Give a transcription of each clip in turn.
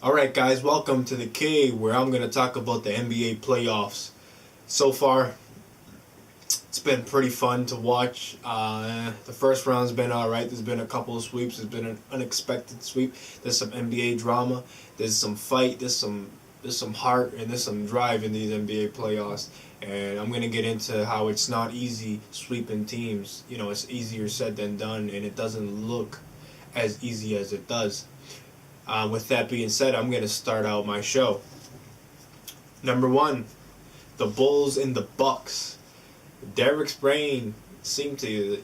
Alright guys, welcome to the K where I'm going to talk about the NBA playoffs. So far, it's been pretty fun to watch. The first round's been alright. There's been a couple of sweeps. There's been an unexpected sweep. There's some NBA drama. There's some fight. There's some heart and there's some drive in these NBA playoffs. And I'm going to get into how it's not easy sweeping teams. You know, it's easier said than done, and it doesn't look as easy as it does. With that being said, I'm going to start out my show. Number one, the Bulls and the Bucks. Derek's brain seemed to,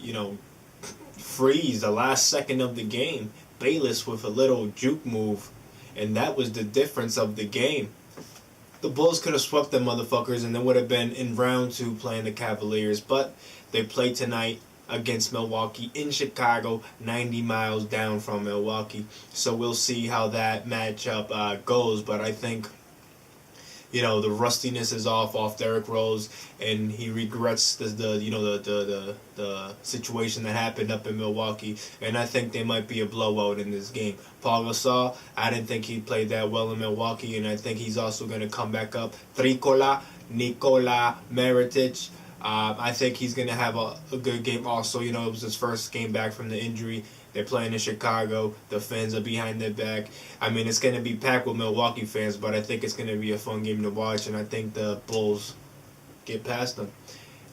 freeze the last second of the game. Bayless with a little juke move, and that was the difference of the game. The Bulls could have swept them motherfuckers, and they would have been in round two playing the Cavaliers, but they played tonight against Milwaukee in Chicago, 90 miles down from Milwaukee. So we'll see how that matchup goes. But I think, the rustiness is off Derrick Rose, and he regrets the situation that happened up in Milwaukee. And I think there might be a blowout in this game. Paul Gasol, I didn't think he played that well in Milwaukee, and I think he's also going to come back up. Nikola Mirotic. I think he's going to have a good game also. It was his first game back from the injury. They're playing in Chicago. The fans are behind their back. I mean, it's going to be packed with Milwaukee fans, but I think it's going to be a fun game to watch, and I think the Bulls get past them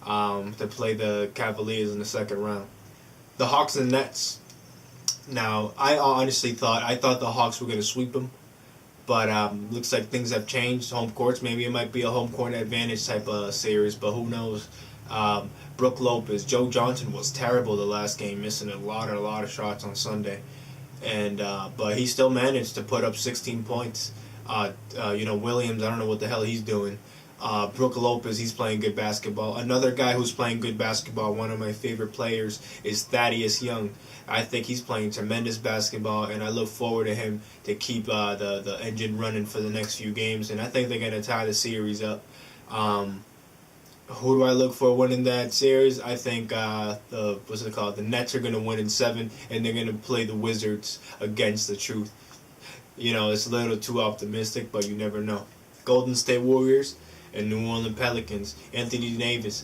to play the Cavaliers in the second round. The Hawks and Nets. Now, I honestly thought the Hawks were going to sweep them. But looks like things have changed. Home courts, maybe it might be a home court advantage type of series, but who knows? Brook Lopez, Joe Johnson was terrible the last game, missing a lot of shots on Sunday, and but he still managed to put up 16 points. Williams, I don't know what the hell he's doing. Brook Lopez, he's playing good basketball. Another guy who's playing good basketball, one of my favorite players, is Thaddeus Young. I think he's playing tremendous basketball, and I look forward to him to keep the engine running for the next few games. And I think they're going to tie the series up. Who do I look for winning that series? I think the Nets are going to win in 7, and they're going to play the Wizards against the Truth. It's a little too optimistic, but you never know. Golden State Warriors and New Orleans Pelicans. Anthony Davis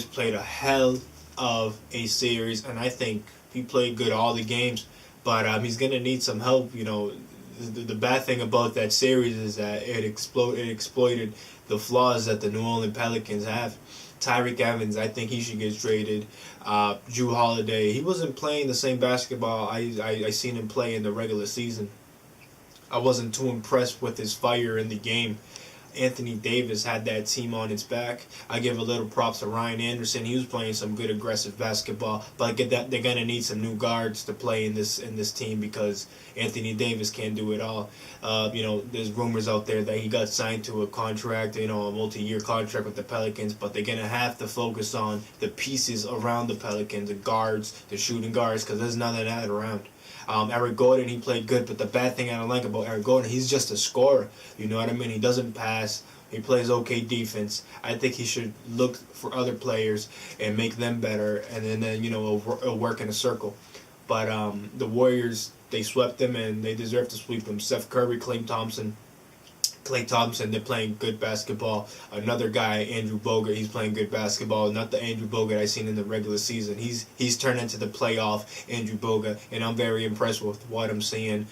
played a hell of a series, and I think he played good all the games, but he's going to need some help. The bad thing about that series is that it exploited the flaws that the New Orleans Pelicans have. Tyreke Evans, I think he should get traded. Jrue Holiday, he wasn't playing the same basketball I seen him play in the regular season. I wasn't too impressed with his fire in the game. Anthony Davis had that team on its back. I give a little props to Ryan Anderson. He was playing some good aggressive basketball, but they're gonna need some new guards to play in this team because Anthony Davis can't do it all. There's rumors out there that he got signed to a contract, a multi-year contract with the Pelicans, but they're gonna have to focus on the pieces around the Pelicans, the guards, the shooting guards, because there's none of that around. Eric Gordon, he played good, but the bad thing I don't like about Eric Gordon, he's just a scorer. You know what I mean? He doesn't pass. He plays okay defense. I think he should look for other players and make them better, and then it'll work in a circle. But the Warriors, they swept them, and they deserve to sweep them. Steph Curry, Klay Thompson, they're playing good basketball. Another guy, Andrew Bogut, he's playing good basketball. Not the Andrew Bogut I seen in the regular season. He's turned into the playoff Andrew Bogut, and I'm very impressed with what I'm seeing.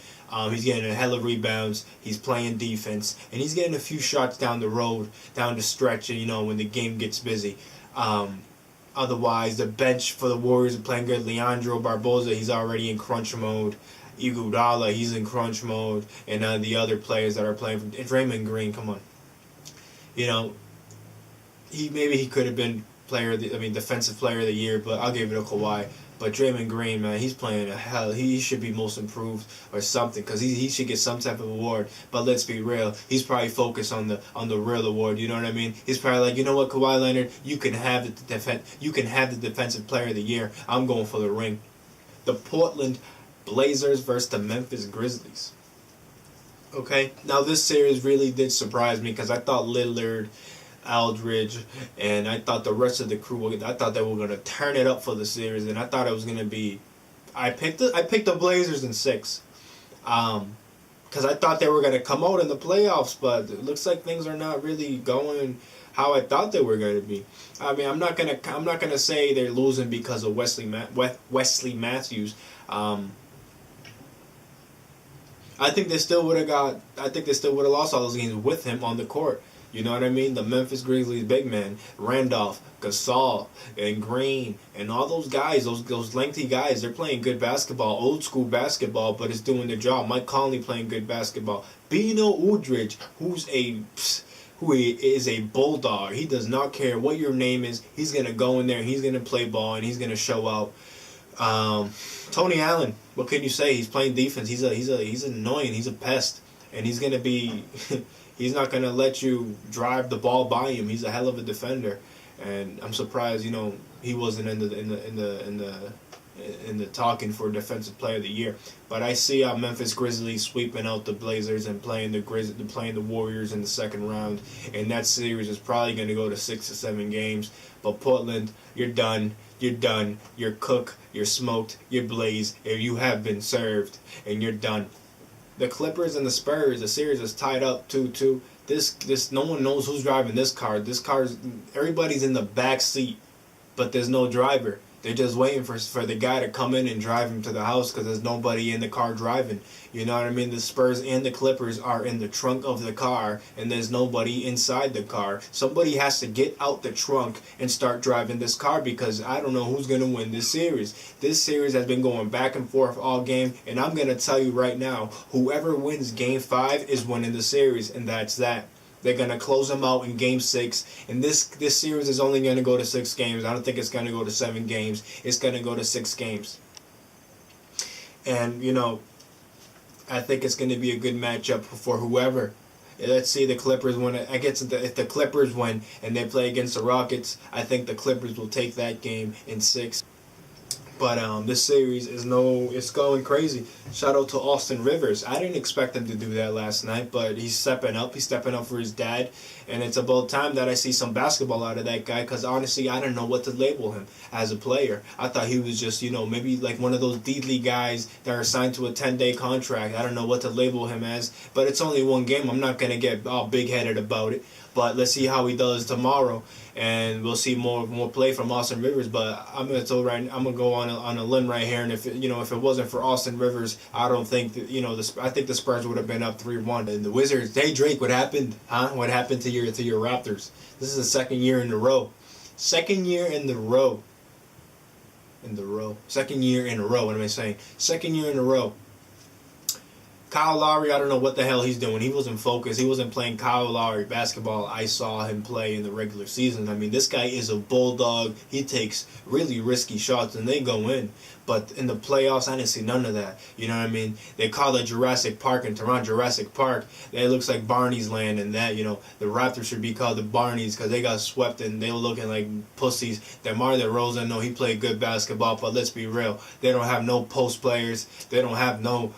He's getting a hell of rebounds. He's playing defense, and he's getting a few shots down the road, down the stretch. When the game gets busy. Otherwise, the bench for the Warriors are playing good. Leandro Barbosa, he's already in crunch mode. Iguodala, he's in crunch mode, and the other players that are playing from Draymond Green, come on. He could have been defensive player of the year, but I'll give it to Kawhi. But Draymond Green, man, he's playing a hell. He should be most improved or something, because he should get some type of award. But let's be real, he's probably focused on the real award. You know what I mean? He's probably like, you know what, Kawhi Leonard, you can have the defensive player of the year. I'm going for the ring. The Portland Blazers versus the Memphis Grizzlies. Okay, now this series really did surprise me because I thought Lillard, Aldridge, and I thought the rest of the crew, I thought they were going to turn it up for the series, and I thought it was going to be, I picked the Blazers in 6. because I thought they were going to come out in the playoffs, but it looks like things are not really going how I thought they were going to be. I mean, I'm not gonna say they're losing because of Wesley Matthews. I think they still would have lost all those games with him on the court. You know what I mean? The Memphis Grizzlies big man, Randolph, Gasol, and Green, and all those guys, those lengthy guys, they're playing good basketball, old school basketball, but it's doing their job. Mike Conley playing good basketball. Bino Udrih, who is a bulldog. He does not care what your name is. He's gonna go in there, he's gonna play ball, and he's gonna show out. Tony Allen, what can you say? He's playing defense. He's annoying. He's a pest, and he's gonna be. He's not gonna let you drive the ball by him. He's a hell of a defender, and I'm surprised he wasn't in the talking for Defensive Player of the Year. But I see Memphis Grizzlies sweeping out the Blazers and playing the Warriors in the second round, and that series is probably gonna go to 6 or 7 games. But Portland, you're done. You're done. You're cooked. You're smoked. You're blazed. You have been served, and you're done. The Clippers and the Spurs, the series is tied up 2-2. This no one knows who's driving this car. This car's everybody's in the back seat, but there's no driver. They're just waiting for the guy to come in and drive him to the house because there's nobody in the car driving. You know what I mean? The Spurs and the Clippers are in the trunk of the car, and there's nobody inside the car. Somebody has to get out the trunk and start driving this car because I don't know who's going to win this series. This series has been going back and forth all game, and I'm going to tell you right now, whoever wins Game 5 is winning the series, and that's that. They're going to close them out in Game 6. And this series is only going to go to 6 games. I don't think it's going to go to 7 games. It's going to go to 6 games. And, I think it's going to be a good matchup for whoever. Let's see the Clippers win. If the Clippers win and they play against the Rockets, I think the Clippers will take that game in 6. But this series it's going crazy. Shout out to Austin Rivers. I didn't expect him to do that last night, but he's stepping up. He's stepping up for his dad. And it's about time that I see some basketball out of that guy because honestly, I don't know what to label him as a player. I thought he was just, maybe like one of those D-League guys that are signed to a 10-day contract. I don't know what to label him as, but it's only one game. I'm not going to get all big-headed about it. But let's see how he does tomorrow, and we'll see more play from Austin Rivers. But I'm gonna go on a limb right here, and if it wasn't for Austin Rivers, I don't think that, I think the Spurs would have been up 3-1. And the Wizards, hey Drake, what happened? Huh? What happened to your Raptors? This is the second year in a row. Second year in a row. What am I saying? Second year in a row. Kyle Lowry, I don't know what the hell he's doing. He wasn't focused. He wasn't playing Kyle Lowry basketball I saw him play in the regular season. I mean, this guy is a bulldog. He takes really risky shots, and they go in. But in the playoffs, I didn't see none of that. You know what I mean? They call it Jurassic Park in Toronto, Jurassic Park. It looks like Barney's land, and that, the Raptors should be called the Barneys because they got swept, and they were looking like pussies. DeMar DeRozan, no, he played good basketball, but let's be real. They don't have no post players. They don't have no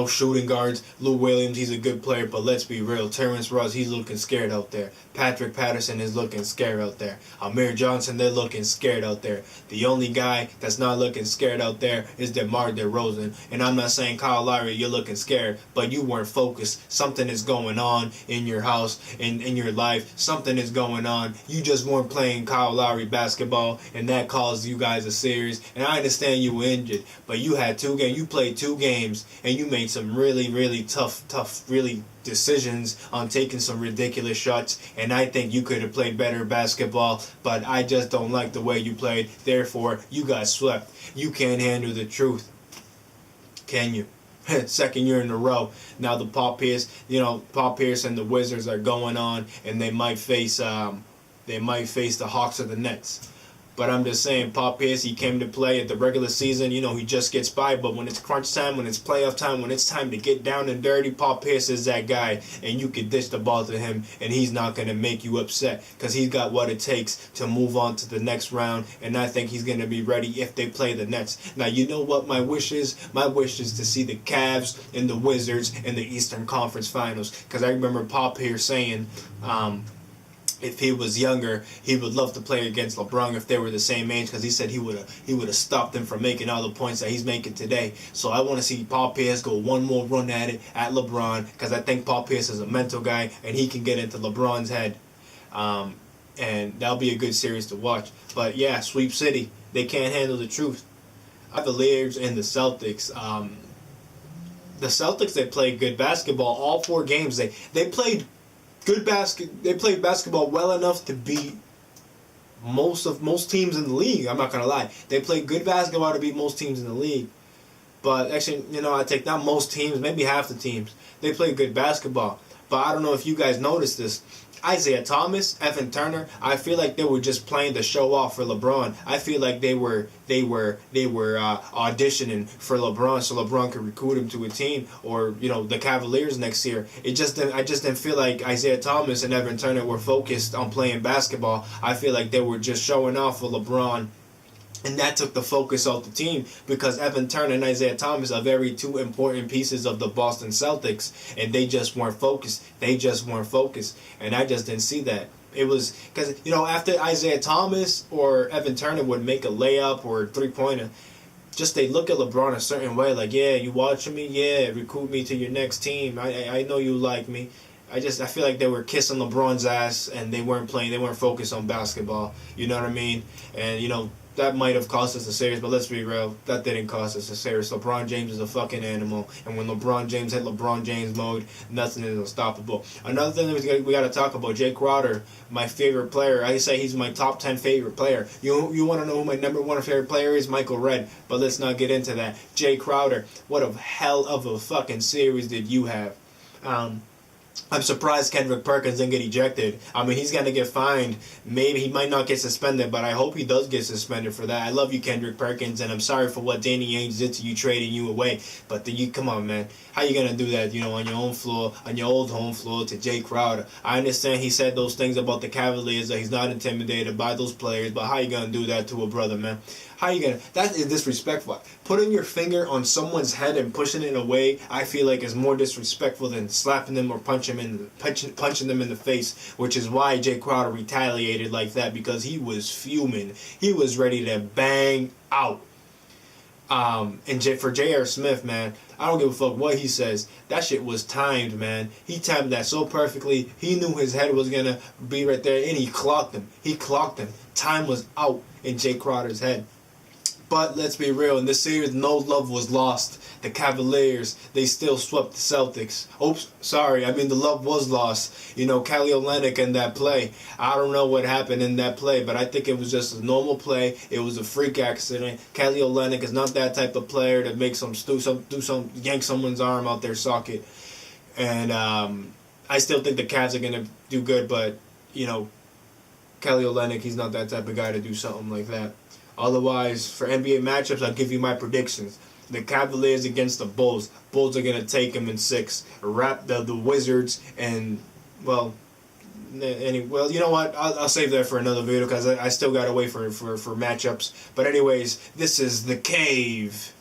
shooting guards. Lou Williams, he's a good player, but let's be real. Terrence Ross, he's looking scared out there. Patrick Patterson is looking scared out there. Amir Johnson, they're looking scared out there. The only guy that's not looking scared out there is DeMar DeRozan. And I'm not saying Kyle Lowry, you're looking scared, but you weren't focused. Something is going on in your house, in your life. Something is going on. You just weren't playing Kyle Lowry basketball, and that caused you guys a series. And I understand you were injured, but you had 2 games. You played 2 games, and you made some really, really tough, really decisions on taking some ridiculous shots, and I think you could have played better basketball, but I just don't like the way you played. Therefore, you got swept. You can't handle the truth. Can you? Second year in a row. Now the Paul Pierce and the Wizards are going on, and they might face the Hawks or the Nets. But I'm just saying, Paul Pierce, he came to play at the regular season. He just gets by. But when it's crunch time, when it's playoff time, when it's time to get down and dirty, Paul Pierce is that guy. And you can dish the ball to him, and he's not going to make you upset because he's got what it takes to move on to the next round. And I think he's going to be ready if they play the Nets. Now, you know what my wish is? My wish is to see the Cavs and the Wizards in the Eastern Conference Finals. Because I remember Paul Pierce saying, if he was younger, he would love to play against LeBron if they were the same age, because he said he would have stopped him from making all the points that he's making today. So I want to see Paul Pierce go one more run at it at LeBron, because I think Paul Pierce is a mental guy and he can get into LeBron's head, and that'll be a good series to watch. But yeah, Sweep City, they can't handle the truth. The Cavaliers and the Celtics. The Celtics, they played good basketball all 4 games. They played good They played basketball well enough to beat most teams in the league. I'm not gonna lie. They played good basketball to beat most teams in the league. But actually, I take not most teams, maybe half the teams. They played good basketball. But I don't know if you guys noticed this. Isaiah Thomas, Evan Turner, I feel like they were just playing to show off for LeBron. I feel like they were auditioning for LeBron so LeBron could recruit him to a team, or the Cavaliers next year. I just didn't feel like Isaiah Thomas and Evan Turner were focused on playing basketball. I feel like they were just showing off for LeBron. And that took the focus off the team, because Evan Turner and Isaiah Thomas are very 2 important pieces of the Boston Celtics, and they just weren't focused. And I just didn't see that. It was because, after Isaiah Thomas or Evan Turner would make a layup or a 3-pointer, just they look at LeBron a certain way, like, yeah, you watching me? Yeah, recruit me to your next team. I know you like me. I feel like they were kissing LeBron's ass, and they weren't focused on basketball. You know what I mean? And, that might have cost us a series, but let's be real, that didn't cost us a series. LeBron James is a fucking animal, and when LeBron James hit LeBron James mode, nothing is unstoppable. Another thing that we got to talk about, Jay Crowder, my favorite player. I say he's my top 10 favorite player. You want to know who my number 1 favorite player is? Michael Redd, but let's not get into that. Jay Crowder, what a hell of a fucking series did you have? I'm surprised Kendrick Perkins didn't get ejected. I mean, he's going to get fined. Maybe he might not get suspended, but I hope he does get suspended for that. I love you, Kendrick Perkins, and I'm sorry for what Danny Ainge did to you, trading you away. But come on, man. How you going to do that, on your own floor, on your old home floor, to Jay Crowder? I understand he said those things about the Cavaliers, that he's not intimidated by those players, but how you going to do that to a brother, man? How you gonna? That is disrespectful. Putting your finger on someone's head and pushing it away, I feel like is more disrespectful than slapping them or punching them in the face. Which is why Jay Crowder retaliated like that, because he was fuming. He was ready to bang out. For J.R. Smith, man, I don't give a fuck what he says. That shit was timed, man. He timed that so perfectly. He knew his head was gonna be right there, and he clocked him. Time was out in Jay Crowder's head. But let's be real, in this series, no love was lost. The Cavaliers, they still swept the Celtics. Oops, sorry, the love was lost. Kelly Olynyk in that play. I don't know what happened in that play, but I think it was just a normal play. It was a freak accident. Kelly Olynyk is not that type of player to make yank someone's arm out their socket. And I still think the Cavs are going to do good, but, Kelly Olynyk, he's not that type of guy to do something like that. Otherwise, for NBA matchups, I'll give you my predictions. The Cavaliers against the Bulls. Bulls are going to take them in 6. Wrap the Wizards and, you know what? I'll save that for another video, because I still got to wait for matchups. But anyways, this is The Cave.